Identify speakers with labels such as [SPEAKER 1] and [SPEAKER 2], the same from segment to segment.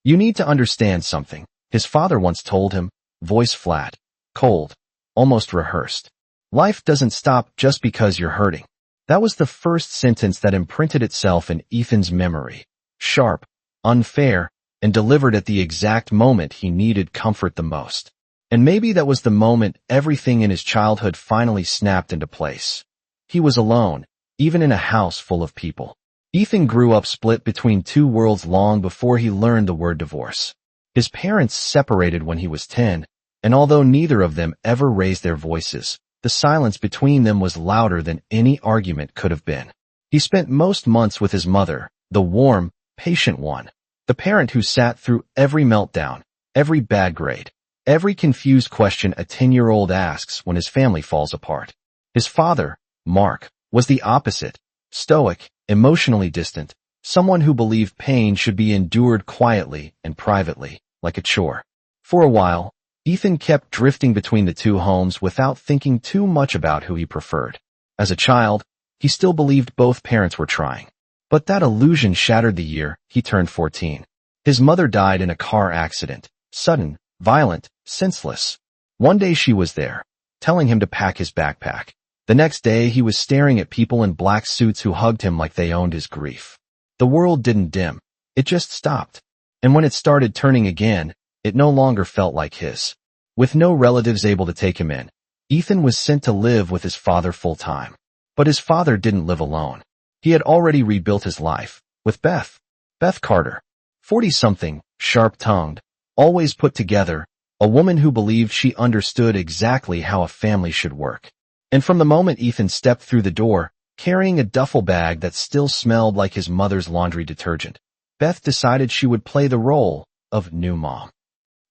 [SPEAKER 1] "You need to understand something," his father once told him, voice flat, cold, almost rehearsed. "Life doesn't stop just because you're hurting." That was the first sentence that imprinted itself in Ethan's memory. Sharp, unfair, and delivered at the exact moment he needed comfort the most. And maybe that was the moment everything in his childhood finally snapped into place. He was alone, even in a house full of people. Ethan grew up split between two worlds long before he learned the word divorce. His parents separated when he was 10, and although neither of them ever raised their voices, the silence between them was louder than any argument could have been. He spent most months with his mother, the warm, patient one, the parent who sat through every meltdown, every bad grade, every confused question a 10-year-old asks when his family falls apart. His father, Mark, was the opposite, stoic, emotionally distant, someone who believed pain should be endured quietly and privately, like a chore. For a while, Ethan kept drifting between the two homes without thinking too much about who he preferred. As a child, he still believed both parents were trying. But that illusion shattered the year he turned 14. His mother died in a car accident, sudden, violent, senseless. One day she was there, telling him to pack his backpack. The next day he was staring at people in black suits who hugged him like they owned his grief. The world didn't dim. It just stopped. And when it started turning again, it no longer felt like his. With no relatives able to take him in, Ethan was sent to live with his father full-time. But his father didn't live alone. He had already rebuilt his life, with Beth. Beth Carter. 40-something, sharp-tongued, always put together, a woman who believed she understood exactly how a family should work. And from the moment Ethan stepped through the door, carrying a duffel bag that still smelled like his mother's laundry detergent, Beth decided she would play the role of new mom.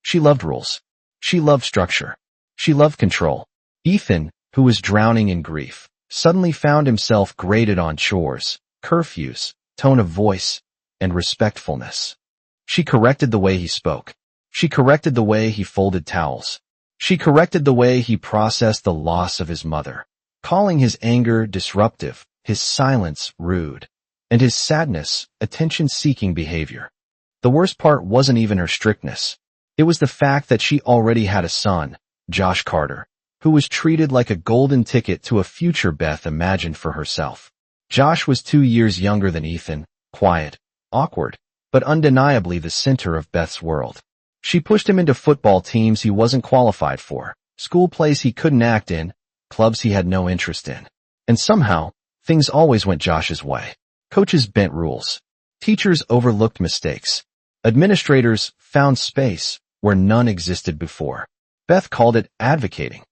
[SPEAKER 1] She loved rules. She loved structure. She loved control. Ethan, who was drowning in grief, suddenly found himself graded on chores, curfews, tone of voice, and respectfulness. She corrected the way he spoke. She corrected the way he folded towels. She corrected the way he processed the loss of his mother, calling his anger disruptive, his silence rude, and his sadness attention-seeking behavior. The worst part wasn't even her strictness. It was the fact that she already had a son, Josh Carter, who was treated like a golden ticket to a future Beth imagined for herself. Josh was 2 years younger than Ethan, quiet, awkward, but undeniably the center of Beth's world. She pushed him into football teams he wasn't qualified for, school plays he couldn't act in, clubs he had no interest in. And somehow, things always went Josh's way. Coaches bent rules. Teachers overlooked mistakes. Administrators found space where none existed before. Beth called it advocating.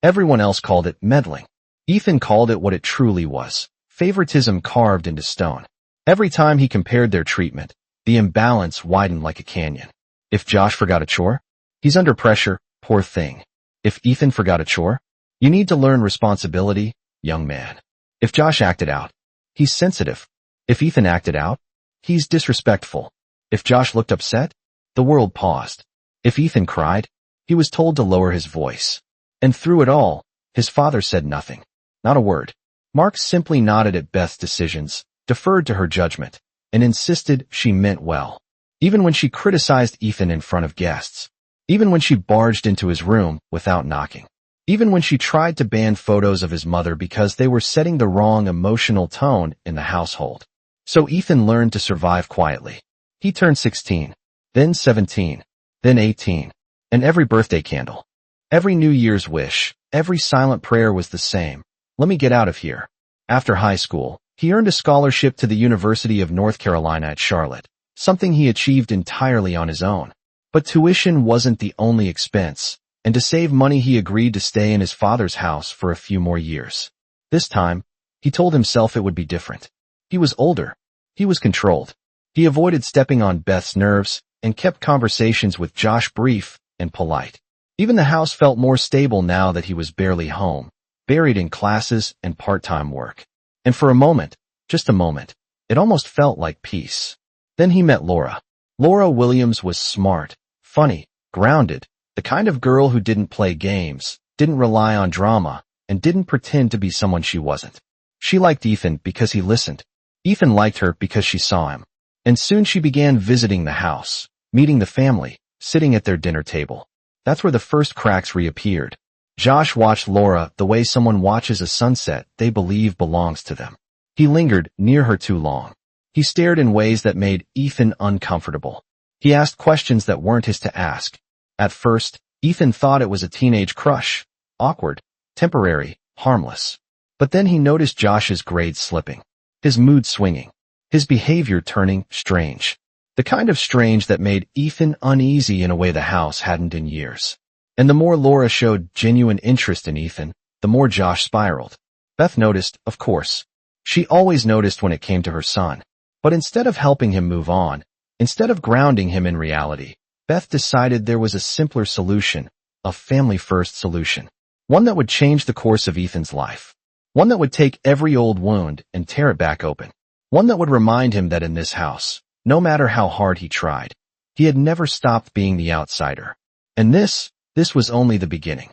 [SPEAKER 1] Everyone else called it meddling. Ethan called it what it truly was, favoritism carved into stone. Every time he compared their treatment, the imbalance widened like a canyon. If Josh forgot a chore, he's under pressure, poor thing. If Ethan forgot a chore, you need to learn responsibility, young man. If Josh acted out, he's sensitive. If Ethan acted out, he's disrespectful. If Josh looked upset, the world paused. If Ethan cried, he was told to lower his voice. And through it all, his father said nothing. Not a word. Mark simply nodded at Beth's decisions, deferred to her judgment, and insisted she meant well. Even when she criticized Ethan in front of guests. Even when she barged into his room without knocking. Even when she tried to ban photos of his mother because they were setting the wrong emotional tone in the household. So Ethan learned to survive quietly. He turned 16, then 17, then 18, and every birthday candle, every New Year's wish, every silent prayer was the same. Let me get out of here. After high school, he earned a scholarship to the University of North Carolina at Charlotte, something he achieved entirely on his own. But tuition wasn't the only expense, and to save money he agreed to stay in his father's house for a few more years. This time, he told himself it would be different. He was older. He was controlled. He avoided stepping on Beth's nerves and kept conversations with Josh brief and polite. Even the house felt more stable now that he was barely home, buried in classes and part-time work. And for a moment, just a moment, it almost felt like peace. Then he met Laura. Laura Williams was smart, funny, grounded, the kind of girl who didn't play games, didn't rely on drama, and didn't pretend to be someone she wasn't. She liked Ethan because he listened. Ethan liked her because she saw him. And soon she began visiting the house, meeting the family, sitting at their dinner table. That's where the first cracks reappeared. Josh watched Laura the way someone watches a sunset they believe belongs to them. He lingered near her too long. He stared in ways that made Ethan uncomfortable. He asked questions that weren't his to ask. At first, Ethan thought it was a teenage crush. Awkward, temporary, harmless. But then he noticed Josh's grades slipping. His mood swinging. His behavior turning strange. The kind of strange that made Ethan uneasy in a way the house hadn't in years. And the more Laura showed genuine interest in Ethan, the more Josh spiraled. Beth noticed, of course. She always noticed when it came to her son. But instead of helping him move on, instead of grounding him in reality, Beth decided there was a simpler solution, a family-first solution. One that would change the course of Ethan's life. One that would take every old wound and tear it back open. One that would remind him that in this house, no matter how hard he tried, he had never stopped being the outsider. And this was only the beginning.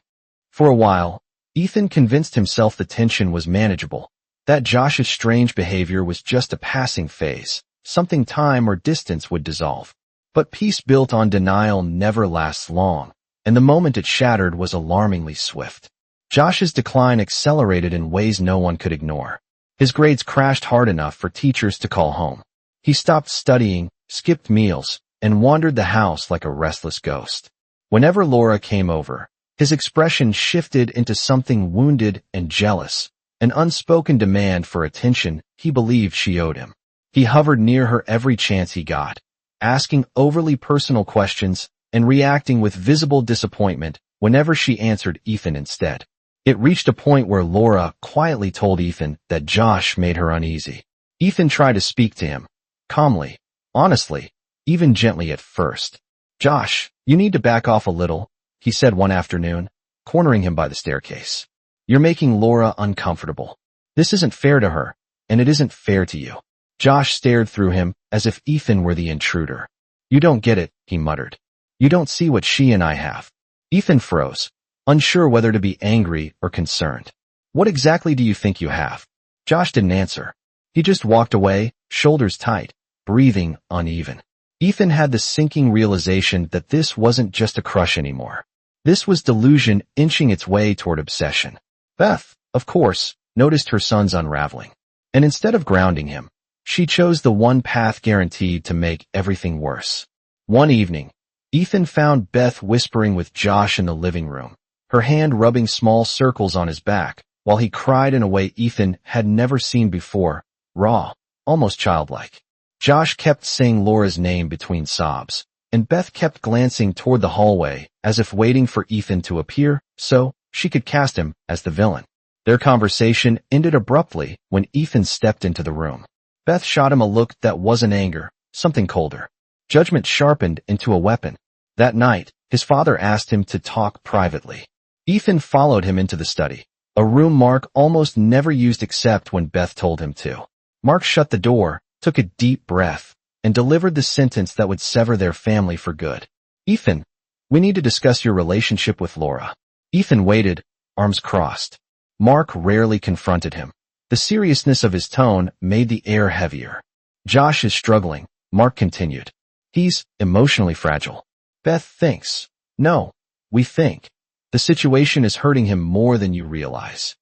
[SPEAKER 1] For a while, Ethan convinced himself the tension was manageable, that Josh's strange behavior was just a passing phase, something time or distance would dissolve. But peace built on denial never lasts long, and the moment it shattered was alarmingly swift. Josh's decline accelerated in ways no one could ignore. His grades crashed hard enough for teachers to call home. He stopped studying, skipped meals, and wandered the house like a restless ghost. Whenever Laura came over, his expression shifted into something wounded and jealous, an unspoken demand for attention he believed she owed him. He hovered near her every chance he got, asking overly personal questions and reacting with visible disappointment whenever she answered Ethan instead. It reached a point where Laura quietly told Ethan that Josh made her uneasy. Ethan tried to speak to him, calmly, honestly, even gently at first. "Josh, you need to back off a little," he said one afternoon, cornering him by the staircase. "You're making Laura uncomfortable. This isn't fair to her, and it isn't fair to you." Josh stared through him as if Ethan were the intruder. "You don't get it," he muttered. "You don't see what she and I have." Ethan froze, unsure whether to be angry or concerned. "What exactly do you think you have?" Josh didn't answer. He just walked away, shoulders tight, breathing uneven. Ethan had the sinking realization that this wasn't just a crush anymore. This was delusion inching its way toward obsession. Beth, of course, noticed her son's unraveling. And instead of grounding him, she chose the one path guaranteed to make everything worse. One evening, Ethan found Beth whispering with Josh in the living room, her hand rubbing small circles on his back, while he cried in a way Ethan had never seen before, raw, almost childlike. Josh kept saying Laura's name between sobs, and Beth kept glancing toward the hallway as if waiting for Ethan to appear so she could cast him as the villain. Their conversation ended abruptly when Ethan stepped into the room. Beth shot him a look that wasn't anger, something colder. Judgment sharpened into a weapon. That night, his father asked him to talk privately. Ethan followed him into the study, a room Mark almost never used except when Beth told him to. Mark shut the door, took a deep breath, and delivered the sentence that would sever their family for good. "Ethan, we need to discuss your relationship with Laura." Ethan waited, arms crossed. Mark rarely confronted him. The seriousness of his tone made the air heavier. "Josh is struggling," Mark continued. "He's emotionally fragile. Beth thinks. No, we think. The situation is hurting him more than you realize."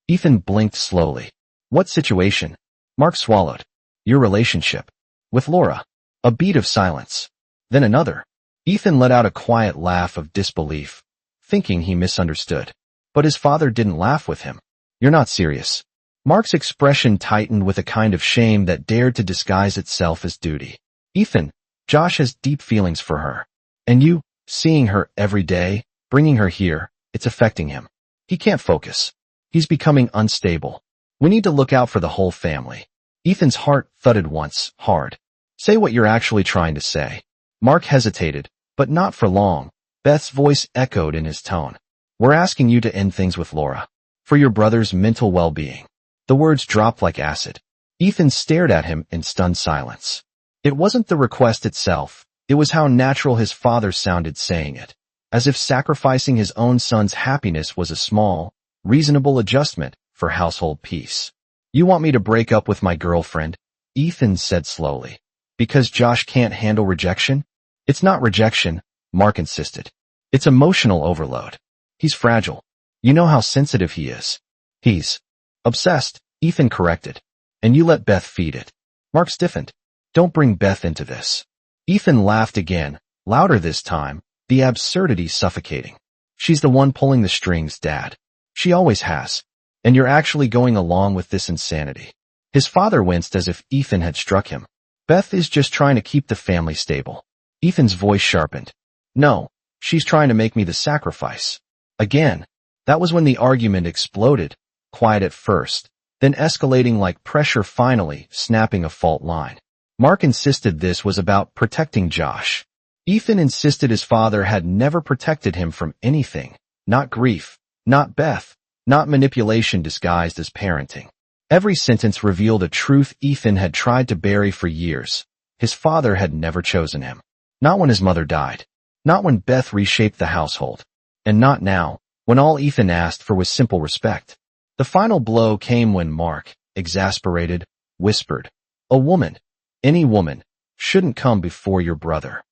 [SPEAKER 1] Ethan blinked slowly. "What situation?" Mark swallowed. "Your relationship. With Laura." A beat of silence. Then another. Ethan let out a quiet laugh of disbelief, thinking he misunderstood. But his father didn't laugh with him. "You're not serious." Mark's expression tightened with a kind of shame that dared to disguise itself as duty. "Ethan, Josh has deep feelings for her. And you, seeing her every day, bringing her here, it's affecting him. He can't focus. He's becoming unstable. We need to look out for the whole family." Ethan's heart thudded once, hard. "Say what you're actually trying to say." Mark hesitated, but not for long. Beth's voice echoed in his tone. "We're asking you to end things with Laura. For your brother's mental well-being." The words dropped like acid. Ethan stared at him in stunned silence. It wasn't the request itself. It was how natural his father sounded saying it, as if sacrificing his own son's happiness was a small, reasonable adjustment for household peace. "You want me to break up with my girlfriend?" Ethan said slowly. "Because Josh can't handle rejection?" It's not rejection, Mark insisted. It's emotional overload. He's fragile. You know how sensitive he is. He's obsessed, Ethan corrected. And you let Beth feed it. Mark stiffened. Don't bring Beth into this. Ethan laughed again, louder this time, the absurdity suffocating. She's the one pulling the strings, Dad. She always has. And you're actually going along with this insanity. His father winced as if Ethan had struck him. Beth is just trying to keep the family stable. Ethan's voice sharpened. No, she's trying to make me the sacrifice. Again. That was when the argument exploded, quiet at first, then escalating like pressure finally, snapping a fault line. Mark insisted this was about protecting Josh. Ethan insisted his father had never protected him from anything. Not grief, not Beth, not manipulation disguised as parenting. Every sentence revealed a truth Ethan had tried to bury for years. His father had never chosen him. Not when his mother died. Not when Beth reshaped the household. And not now, when all Ethan asked for was simple respect. The final blow came when Mark, exasperated, whispered, "A woman, any woman, shouldn't come before your brother."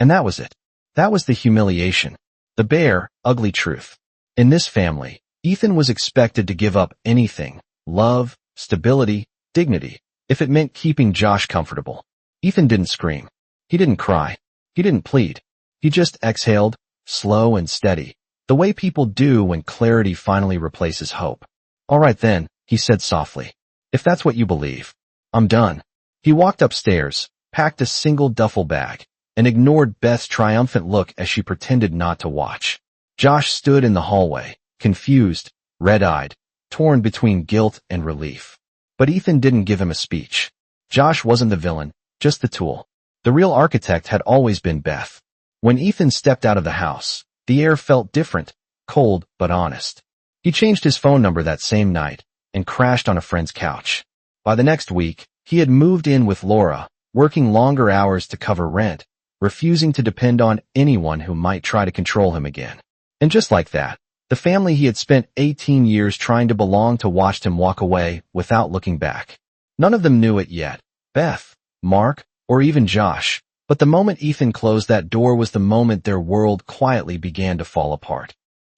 [SPEAKER 1] And that was it. That was the humiliation. The bare, ugly truth. In this family, Ethan was expected to give up anything, love, stability, dignity, if it meant keeping Josh comfortable. Ethan didn't scream. He didn't cry. He didn't plead. He just exhaled, slow and steady, the way people do when clarity finally replaces hope. "All right then," he said softly. "If that's what you believe, I'm done." He walked upstairs, packed a single duffel bag, and ignored Beth's triumphant look as she pretended not to watch. Josh stood in the hallway, confused, red-eyed, torn between guilt and relief. But Ethan didn't give him a speech. Josh wasn't the villain, just the tool. The real architect had always been Beth. When Ethan stepped out of the house, the air felt different, cold but honest. He changed his phone number that same night and crashed on a friend's couch. By the next week, he had moved in with Laura, working longer hours to cover rent, refusing to depend on anyone who might try to control him again. And just like that, the family he had spent 18 years trying to belong to watched him walk away without looking back. None of them knew it yet, Beth, Mark, or even Josh, but the moment Ethan closed that door was the moment their world quietly began to fall apart.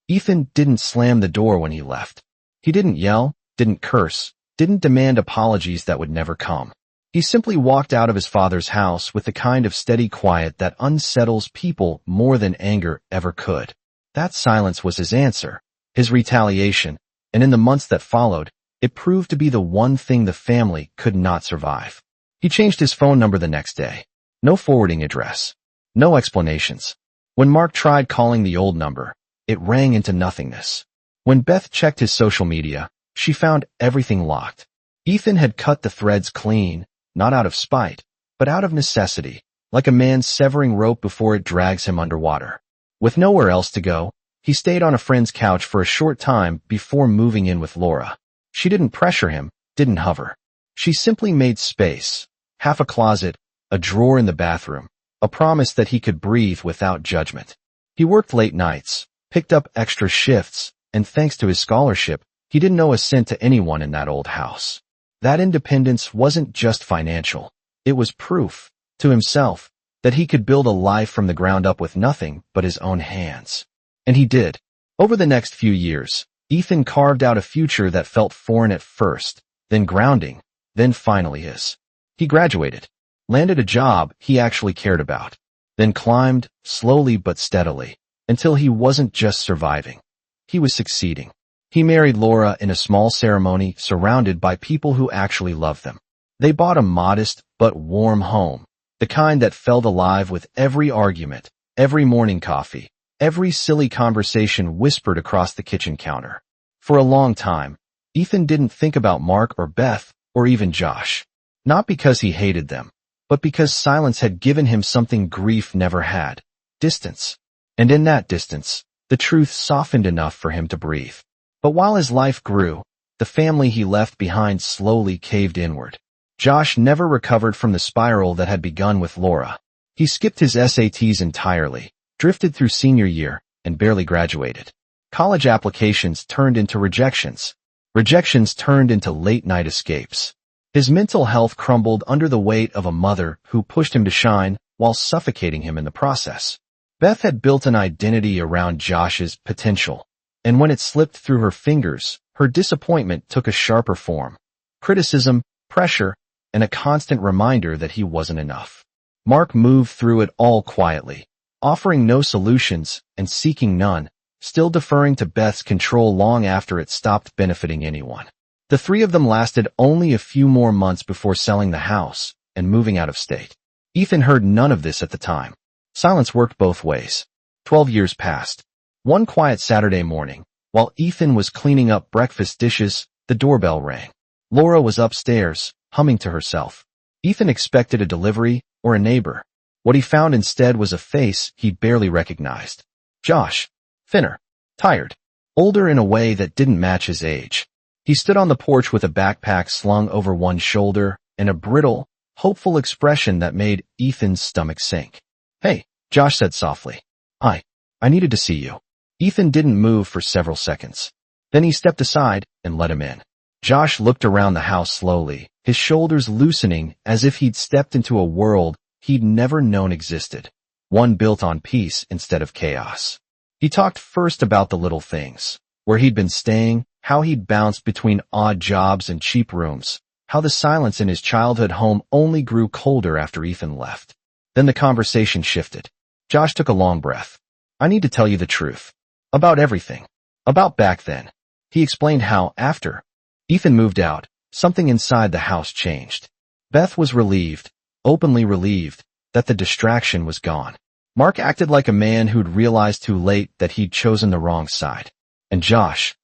[SPEAKER 1] Ethan didn't slam the door when he left. He didn't yell, didn't curse, didn't demand apologies that would never come. He simply walked out of his father's house with the kind of steady quiet that unsettles people more than anger ever could. That silence was his answer, his retaliation, and in the months that followed, it proved to be the one thing the family could not survive. He changed his phone number the next day. No forwarding address. No explanations. When Mark tried calling the old number, it rang into nothingness. When Beth checked his social media, she found everything locked. Ethan had cut the threads clean, not out of spite, but out of necessity, like a man severing rope before it drags him underwater. With nowhere else to go, he stayed on a friend's couch for a short time before moving in with Laura. She didn't pressure him, didn't hover. She simply made space, half a closet, a drawer in the bathroom, a promise that he could breathe without judgment. He worked late nights, picked up extra shifts, and thanks to his scholarship, he didn't owe a cent to anyone in that old house. That independence wasn't just financial. It was proof, to himself, that he could build a life from the ground up with nothing but his own hands. And he did. Over the next few years, Ethan carved out a future that felt foreign at first, then grounding, then finally his. He graduated, landed a job he actually cared about, then climbed, slowly but steadily, until he wasn't just surviving. He was succeeding. He married Laura in a small ceremony surrounded by people who actually loved them. They bought a modest but warm home, the kind that felt alive with every argument, every morning coffee, every silly conversation whispered across the kitchen counter. For a long time, Ethan didn't think about Mark or Beth or even Josh. Not because he hated them, but because silence had given him something grief never had, distance. And in that distance, the truth softened enough for him to breathe. But while his life grew, the family he left behind slowly caved inward. Josh never recovered from the spiral that had begun with Laura. He skipped his SATs entirely, drifted through senior year, and barely graduated. College applications turned into rejections. Rejections turned into late-night escapes. His mental health crumbled under the weight of a mother who pushed him to shine while suffocating him in the process. Beth had built an identity around Josh's potential, and when it slipped through her fingers, her disappointment took a sharper form. Criticism, pressure, and a constant reminder that he wasn't enough. Mark moved through it all quietly, offering no solutions and seeking none, still deferring to Beth's control long after it stopped benefiting anyone. The three of them lasted only a few more months before selling the house and moving out of state. Ethan heard none of this at the time. Silence worked both ways. 12 years passed. One quiet Saturday morning, while Ethan was cleaning up breakfast dishes, the doorbell rang. Laura was upstairs, humming to herself. Ethan expected a delivery or a neighbor. What he found instead was a face he barely recognized. Josh. Thinner. Tired. Older in a way that didn't match his age. He stood on the porch with a backpack slung over one shoulder and a brittle, hopeful expression that made Ethan's stomach sink. "Hey," Josh said softly. I needed to see you." Ethan didn't move for several seconds. Then he stepped aside and let him in. Josh looked around the house slowly, his shoulders loosening as if he'd stepped into a world he'd never known existed, one built on peace instead of chaos. He talked first about the little things, where he'd been staying, how he'd bounced between odd jobs and cheap rooms, how the silence in his childhood home only grew colder after Ethan left. Then the conversation shifted. Josh took a long breath. "I need to tell you the truth. About everything. About back then." He explained how, after Ethan moved out, something inside the house changed. Beth was relieved, openly relieved, that the distraction was gone. Mark acted like a man who'd realized too late that he'd chosen the wrong side. And Josh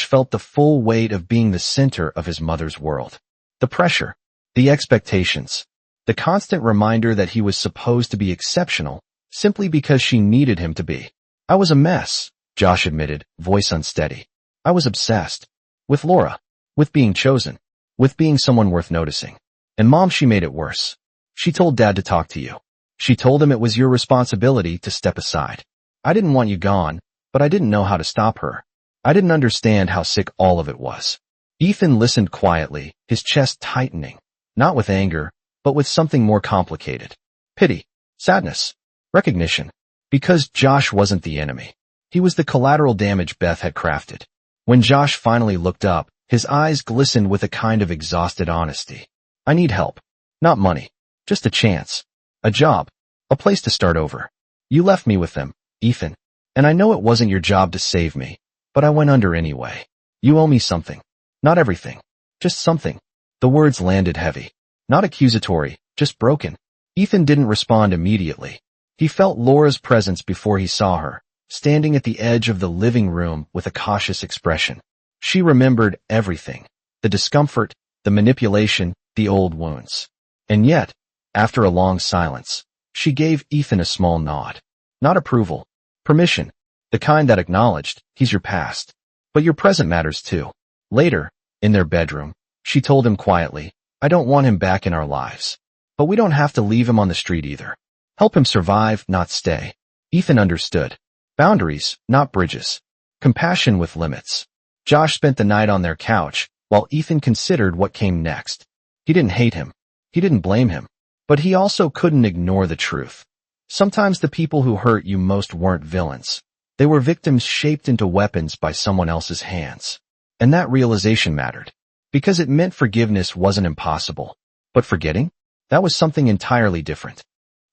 [SPEAKER 1] felt the full weight of being the center of his mother's world. The pressure, the expectations, the constant reminder that he was supposed to be exceptional simply because she needed him to be. "I was a mess," Josh admitted, voice unsteady. "I was obsessed. With Laura. With being chosen. With being someone worth noticing. And Mom, she made it worse. She told Dad to talk to you. She told him it was your responsibility to step aside. I didn't want you gone, but I didn't know how to stop her. I didn't understand how sick all of it was." Ethan listened quietly, his chest tightening, not with anger, but with something more complicated. Pity. Sadness. Recognition. Because Josh wasn't the enemy. He was the collateral damage Beth had crafted. When Josh finally looked up, his eyes glistened with a kind of exhausted honesty. "I need help. Not money. Just a chance. A job. A place to start over. You left me with them, Ethan. And I know it wasn't your job to save me, but I went under anyway. You owe me something. Not everything. Just something." The words landed heavy. Not accusatory, just broken. Ethan didn't respond immediately. He felt Laura's presence before he saw her, standing at the edge of the living room with a cautious expression. She remembered everything. The discomfort, the manipulation, the old wounds. And yet, after a long silence, she gave Ethan a small nod. Not approval. Permission. The kind that acknowledged, he's your past. But your present matters too. Later, in their bedroom, she told him quietly, "I don't want him back in our lives. But we don't have to leave him on the street either. Help him survive, not stay." Ethan understood. Boundaries, not bridges. Compassion with limits. Josh spent the night on their couch, while Ethan considered what came next. He didn't hate him. He didn't blame him. But he also couldn't ignore the truth. Sometimes the people who hurt you most weren't villains. They were victims shaped into weapons by someone else's hands. And that realization mattered. Because it meant forgiveness wasn't impossible. But forgetting? That was something entirely different.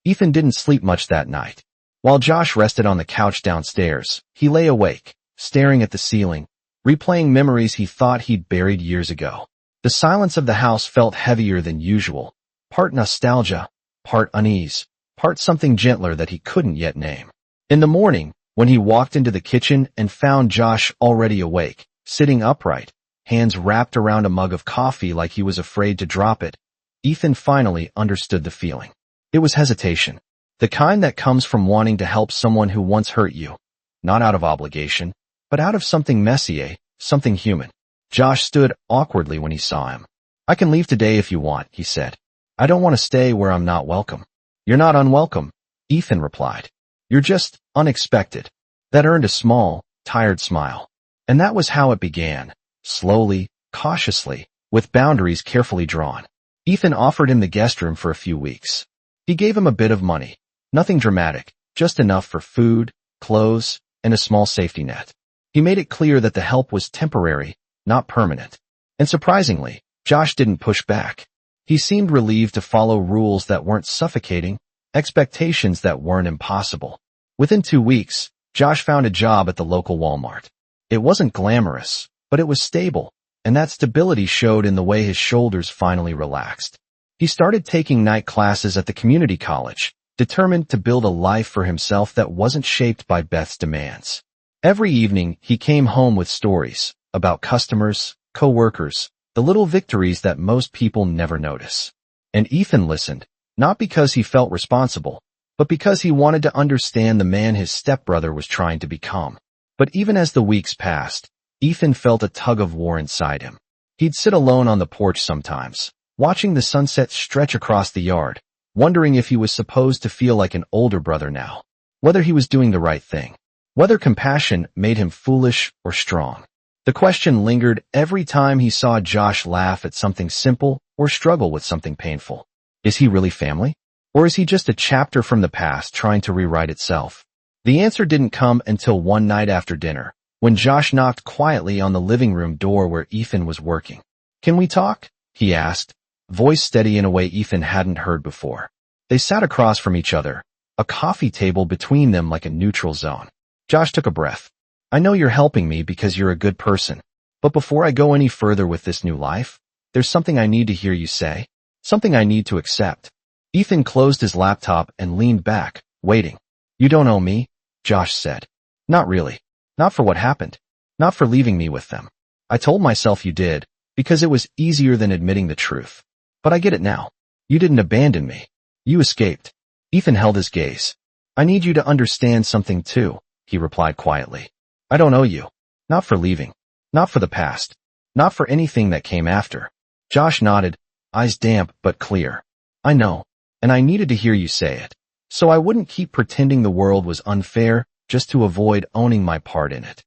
[SPEAKER 1] Ethan didn't sleep much that night. While Josh rested on the couch downstairs, he lay awake, staring at the ceiling, replaying memories he thought he'd buried years ago. The silence of the house felt heavier than usual, part nostalgia, part unease, part something gentler that he couldn't yet name. In the morning, when he walked into the kitchen and found Josh already awake, sitting upright, hands wrapped around a mug of coffee like he was afraid to drop it, Ethan finally understood the feeling. It was hesitation. The kind that comes from wanting to help someone who once hurt you. Not out of obligation, but out of something messy, something human. Josh stood awkwardly when he saw him. "I can leave today if you want," he said. "I don't want to stay where I'm not welcome." "You're not unwelcome," Ethan replied. "You're just unexpected." That earned a small, tired smile. And that was how it began. Slowly, cautiously, with boundaries carefully drawn. Ethan offered him the guest room for a few weeks. He gave him a bit of money. Nothing dramatic, just enough for food, clothes, and a small safety net. He made it clear that the help was temporary, not permanent. And surprisingly, Josh didn't push back. He seemed relieved to follow rules that weren't suffocating, expectations that weren't impossible. Within 2 weeks, Josh found a job at the local Walmart. It wasn't glamorous, but it was stable, and that stability showed in the way his shoulders finally relaxed. He started taking night classes at the community college, determined to build a life for himself that wasn't shaped by Beth's demands. Every evening, he came home with stories about customers, co-workers, the little victories that most people never notice. And Ethan listened, not because he felt responsible, but because he wanted to understand the man his stepbrother was trying to become. But even as the weeks passed, Ethan felt a tug of war inside him. He'd sit alone on the porch sometimes, watching the sunset stretch across the yard, wondering if he was supposed to feel like an older brother now, whether he was doing the right thing, whether compassion made him foolish or strong. The question lingered every time he saw Josh laugh at something simple or struggle with something painful. Is he really family? Or is he just a chapter from the past trying to rewrite itself? The answer didn't come until one night after dinner, when Josh knocked quietly on the living room door where Ethan was working. "Can we talk?" he asked, voice steady in a way Ethan hadn't heard before. They sat across from each other, a coffee table between them like a neutral zone. Josh took a breath. "I know you're helping me because you're a good person, but before I go any further with this new life, there's something I need to hear you say, something I need to accept." Ethan closed his laptop and leaned back, waiting. "You don't owe me," Josh said. "Not really. Not for what happened. Not for leaving me with them. I told myself you did, because it was easier than admitting the truth. But I get it now. You didn't abandon me. You escaped." Ethan held his gaze. "I need you to understand something too," he replied quietly. "I don't owe you. Not for leaving. Not for the past. Not for anything that came after." Josh nodded, eyes damp but clear. "I know. And I needed to hear you say it. So I wouldn't keep pretending the world was unfair just to avoid owning my part in it."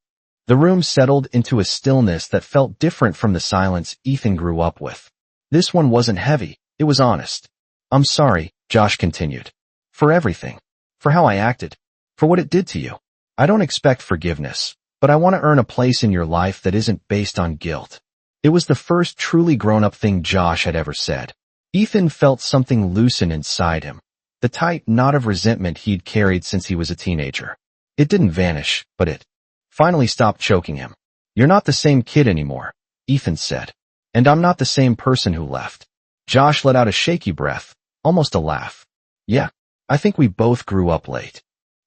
[SPEAKER 1] The room settled into a stillness that felt different from the silence Ethan grew up with. This one wasn't heavy, it was honest. "I'm sorry," Josh continued. "For everything. For how I acted. For what it did to you. I don't expect forgiveness, but I want to earn a place in your life that isn't based on guilt." It was the first truly grown-up thing Josh had ever said. Ethan felt something loosen inside him, the tight knot of resentment he'd carried since he was a teenager. It didn't vanish, but it finally stopped choking him. "You're not the same kid anymore," Ethan said. "And I'm not the same person who left." Josh let out a shaky breath, almost a laugh. "Yeah, I think we both grew up late."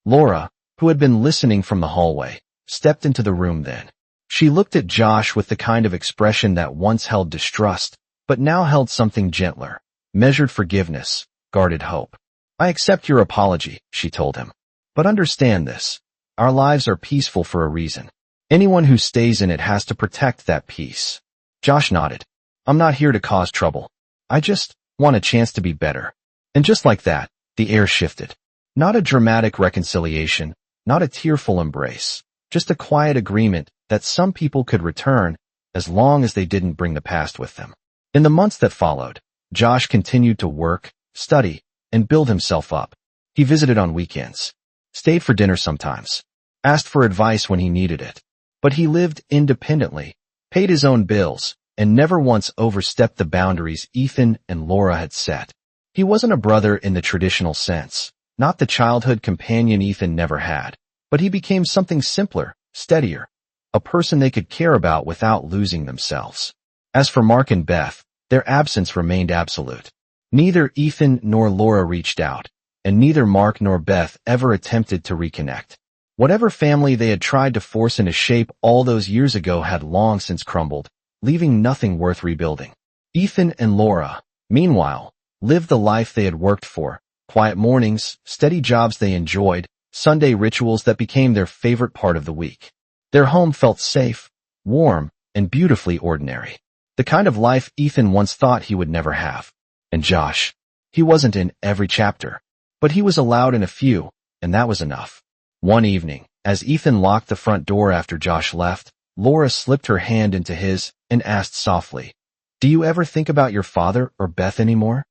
[SPEAKER 1] Laura, who had been listening from the hallway, stepped into the room then. She looked at Josh with the kind of expression that once held distrust, but now held something gentler, measured forgiveness, guarded hope. "I accept your apology," she told him. "But understand this. Our lives are peaceful for a reason. Anyone who stays in it has to protect that peace." Josh nodded. "I'm not here to cause trouble. I just want a chance to be better." And just like that, the air shifted. Not a dramatic reconciliation, not a tearful embrace, just a quiet agreement that some people could return as long as they didn't bring the past with them. In the months that followed, Josh continued to work, study, and build himself up. He visited on weekends, stayed for dinner sometimes, asked for advice when he needed it. But he lived independently, paid his own bills, and never once overstepped the boundaries Ethan and Laura had set. He wasn't a brother in the traditional sense, not the childhood companion Ethan never had, but he became something simpler, steadier, a person they could care about without losing themselves. As for Mark and Beth, their absence remained absolute. Neither Ethan nor Laura reached out, and neither Mark nor Beth ever attempted to reconnect. Whatever family they had tried to force into shape all those years ago had long since crumbled, leaving nothing worth rebuilding. Ethan and Laura, meanwhile, lived the life they had worked for, quiet mornings, steady jobs they enjoyed, Sunday rituals that became their favorite part of the week. Their home felt safe, warm, and beautifully ordinary. The kind of life Ethan once thought he would never have. And Josh, he wasn't in every chapter, but he was allowed in a few, and that was enough. One evening, as Ethan locked the front door after Josh left, Laura slipped her hand into his and asked softly, "Do you ever think about your father or Beth anymore?"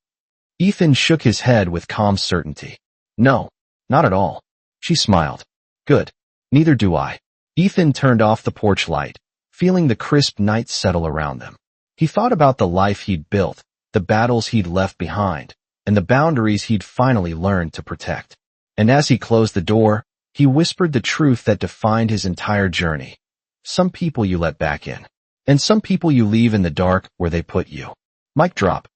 [SPEAKER 1] Ethan shook his head with calm certainty. No, not at all. She smiled. Good. Neither do I. Ethan turned off the porch light, feeling the crisp night settle around them. He thought about the life he'd built, the battles he'd left behind, and the boundaries he'd finally learned to protect. And as he closed the door, he whispered the truth that defined his entire journey. Some people you let back in, and some people you leave in the dark where they put you. Mic drop.